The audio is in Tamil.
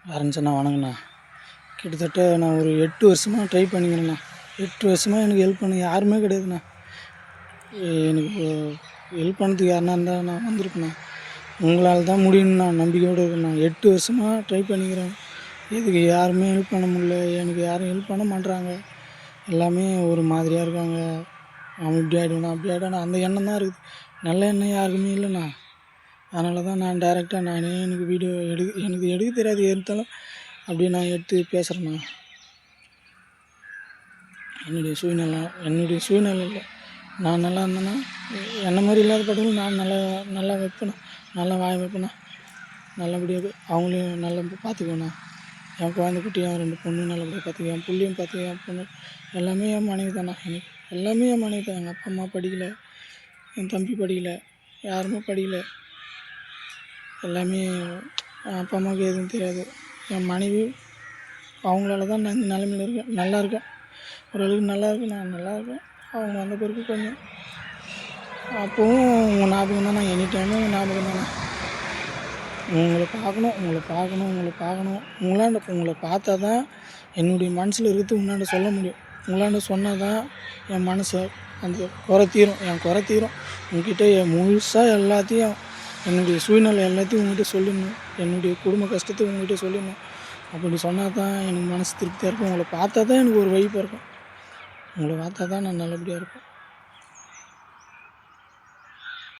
ஆரம்பிச்சேண்ணா வணங்கண்ணா. கிட்டத்தட்ட நான் ஒரு 8 வருஷமாக ட்ரை பண்ணிக்கிறேண்ணா. 8 வருஷமாக எனக்கு ஹெல்ப் பண்ண யாருமே கிடையாதுண்ணா. எனக்கு ஹெல்ப் பண்ணதுக்கு யாருனா இருந்தால் நான் வந்திருப்பேண்ணா. உங்களால் தான் முடியும்ண்ணா, நம்பிக்கையோடு இருக்கேண்ணா. 8 வருஷமாக ட்ரை பண்ணிக்கிறேன். இதுக்கு யாருமே ஹெல்ப் பண்ண முடியல. எனக்கு யாரும் ஹெல்ப் பண்ண மாட்றாங்க. எல்லாமே ஒரு மாதிரியாக இருக்காங்க. அவன் இப்படி ஆகிடுவானா அப்படி ஆகிடுவானா அந்த எண்ணம் தான் இருக்குது. நல்ல எண்ணம் யாருக்குமே இல்லைண்ணா. அதனால தான் நான் டைரெக்டாக நானே எனக்கு வீடியோ எனக்கு எடுக்க தெரியாது. எடுத்தாலும் அப்படியே நான் எடுத்து பேசுகிறேண்ணா. என்னுடைய சூழ்நிலையில் நான் நல்லா இருந்தேன்னா என்ன மாதிரி இல்லாத பட்டவங்களும் நான் நல்லா வைப்பேண்ணா. நல்லா வாய வைப்பேண்ணா. நல்லபடியாக அவங்களையும் நல்லா பார்த்துக்குவேண்ணா. என் குழந்தை குட்டி, என் 2 பொண்ணு நல்லபடியாக பார்த்துக்குவேன். என் பிள்ளையும் பார்த்துக்குவேன். என் பொண்ணு எல்லாமே என் மனைவி தாண்ணா. எனக்கு எல்லாமே என் மனைவி தான். எங்கள் அப்பா அம்மா படிக்கலை, என் தம்பி படிக்கலை, யாருமே படிக்கலை. எல்லாமே என் அப்பா அம்மாவுக்கு எதுவும் தெரியாது. என் மனைவி அவங்களால தான் நான் இந்த நிலைமையில் இருக்கேன். நல்லா இருக்கேன், ஓரளவுக்கு நல்லா இருக்கேன். நான் நல்லா இருக்கேன். அவங்க வந்த பிறகு கொஞ்சம் அப்போவும் உங்கள் ஞாபகம் தானே, எனி டைமும் உங்கள் ஞாபகம் தானே. உங்களை பார்க்கணும். உங்களை பார்த்தா தான் என்னுடைய மனசில் இருக்கிறது உங்களாண்ட சொல்ல முடியும். உங்களாண்ட சொன்னால் தான் என் மனசை அந்த குறை தீரும். என் குறை தீரும். உங்ககிட்ட முழுசாக எல்லாத்தையும், என்னுடைய சூழ்நிலை எல்லாத்தையும் உங்கள்கிட்ட சொல்லிடணும். என்னுடைய குடும்ப கஷ்டத்தை உங்கள்கிட்ட சொல்லிடணும். அப்படி சொன்னால் தான் எனக்கு மனசு திருப்தியாக இருக்கும். உங்களை பார்த்தா தான் எனக்கு ஒரு வைப்பாக இருக்கும். உங்களை பார்த்தா தான் நான் நல்லபடியாக இருப்பேன்.